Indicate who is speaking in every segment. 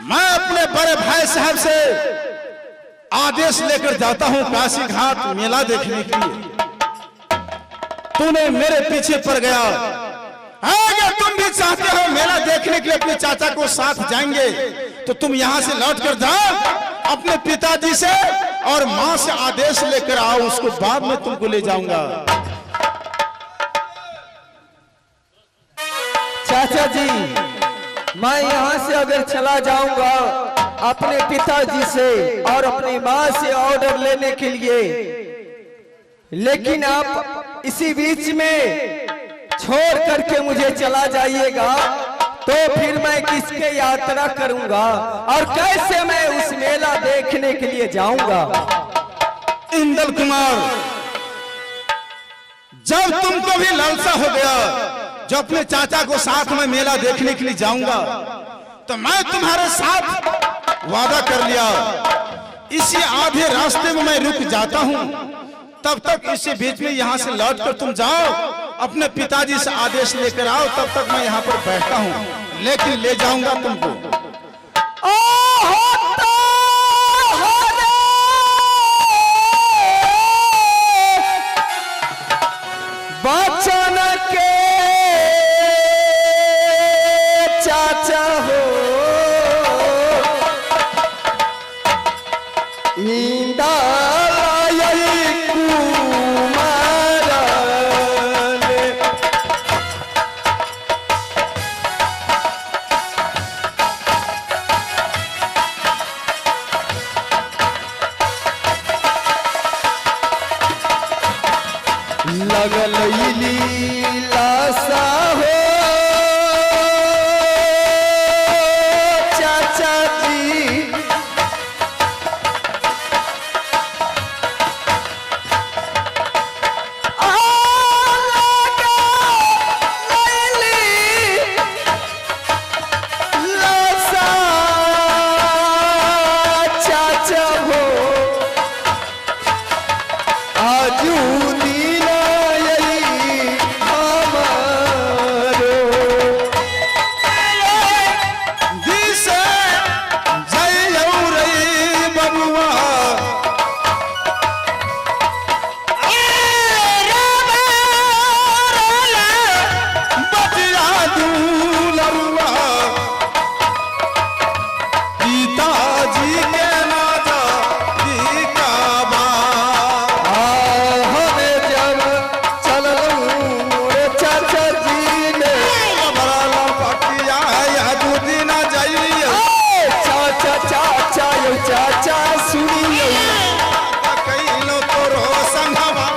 Speaker 1: मैं अपने बड़े भाई साहब से आदेश लेकर जाता हूं काशी घाट मेला देखने के लिए। तूने मेरे पीछे पड़ गया। अगर तुम भी चाहते हो मेला देखने के लिए अपने चाचा को साथ जाएंगे तो तुम यहां से लौट कर जाओ, अपने पिताजी से और मां से आदेश लेकर आओ, उसको बाद में तुमको ले जाऊंगा।
Speaker 2: चाचा जी, मैं यहाँ से अगर चला जाऊंगा अपने पिताजी से और अपनी माँ से ऑर्डर लेने के लिए, लेकिन आप इसी बीच में छोड़ करके मुझे चला जाइएगा तो फिर मैं किसके यात्रा करूंगा और कैसे मैं उस मेला देखने के लिए जाऊंगा?
Speaker 1: इंदल कुमार, जब तुमको भी लालसा हो गया जो अपने चाचा को साथ में मेला देखने के लिए जाऊंगा, तो मैं तुम्हारे साथ वादा कर लिया, इसी आधे रास्ते में मैं रुक जाता हूं, तब तक इसी बीच में यहां से लौट कर तुम जाओ, अपने पिताजी से आदेश लेकर आओ, तब तक मैं यहां पर बैठता हूं, लेकिन ले जाऊंगा तुमको।
Speaker 2: बचन के चाचा हो इंदा लगल लीलासा हो चाचा जी, लासा चाचा हो आजू चाचा सुनिए
Speaker 1: कहीं तो रो संगवा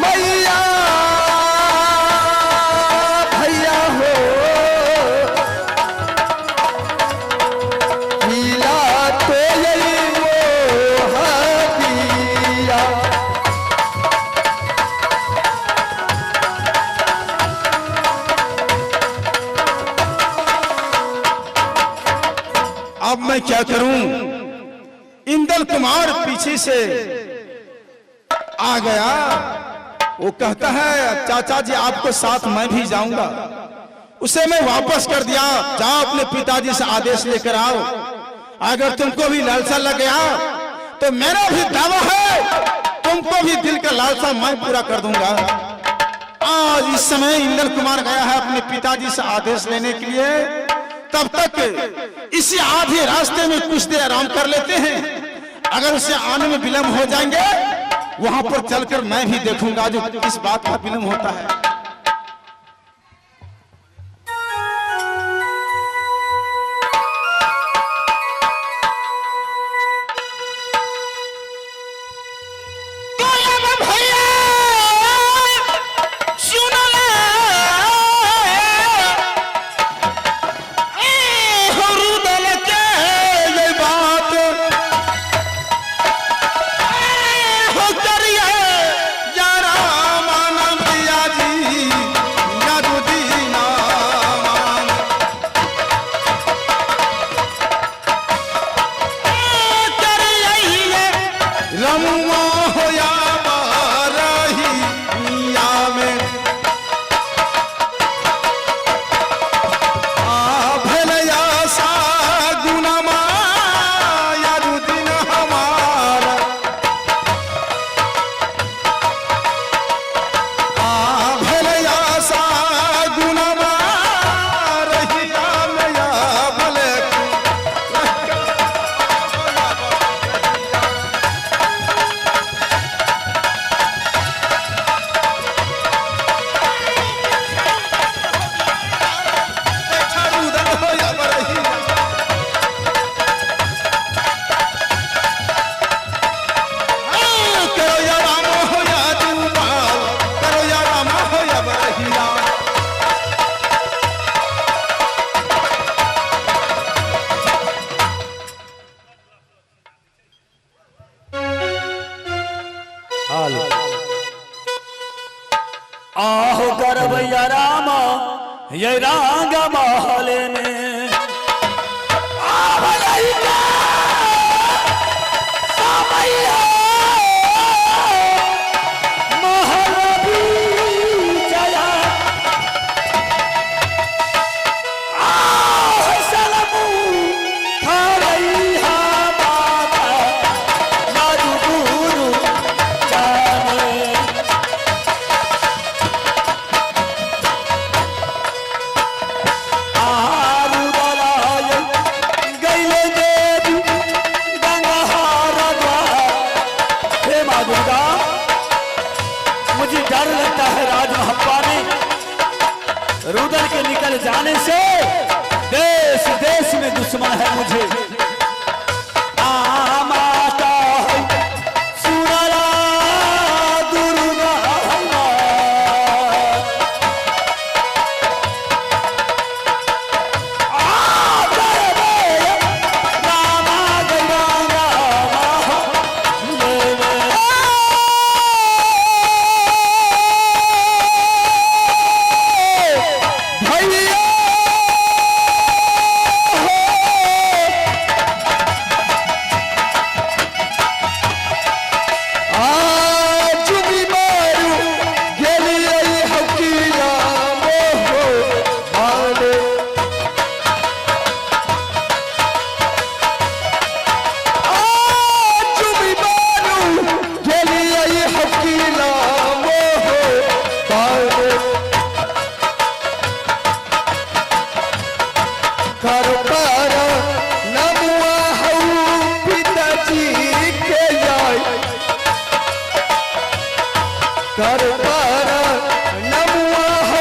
Speaker 2: मैया भैया हो पीला तो यही वो हदिया।
Speaker 1: अब मैं क्या करूं? इंदल कुमार पीछे से आ गया। वो कहता है चाचा जी आपको साथ मैं भी जाऊंगा। उसे मैं वापस कर दिया, जाओ अपने पिताजी से आदेश लेकर आओ। अगर तुमको भी लालसा लग गया तो मेरा भी दावा है, तुमको भी दिल का लालसा मैं पूरा कर दूंगा। आज इस समय इंदल कुमार गया है अपने पिताजी से आदेश लेने के लिए, तब तक इसी आधे रास्ते में कुछ देर आराम कर लेते हैं। अगर उसे आने में विलंब हो जाएंगे, वहां पर चलकर मैं भी देखूंगा जो किस बात का विलंब होता है।
Speaker 3: आहो करवैया राम ये रांग महल में मुझे डर लगता है राजमहप्पा में रुदल के निकल जाने से देश देश में दुश्मन है मुझे माता सुनला दुर्गा कर पर नमुआ हो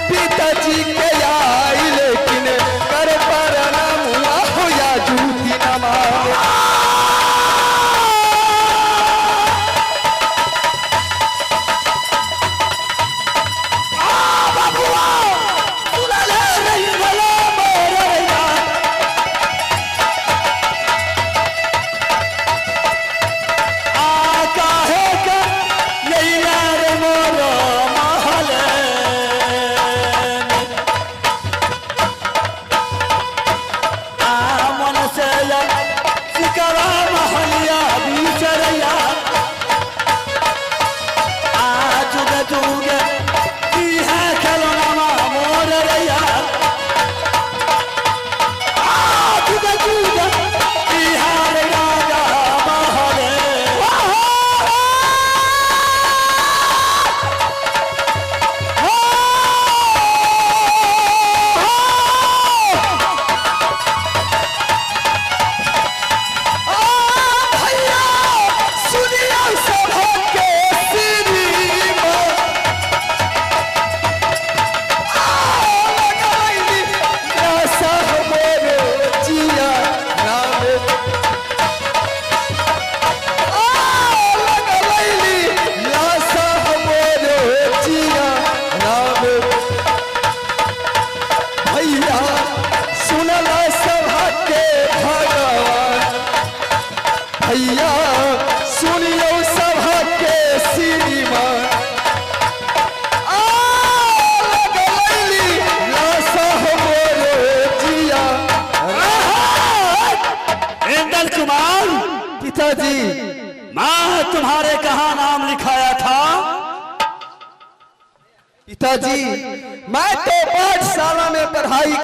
Speaker 3: पिताजी के आई लेकिन कर पर नमुआ हो या झूठी नमा भैया सुनियो सभा के श्रीमान इंदल कुमार पिताजी मैं तुम्हारे कहाँ नाम लिखाया था पिताजी मैं तो पाठशाला में पढ़ाई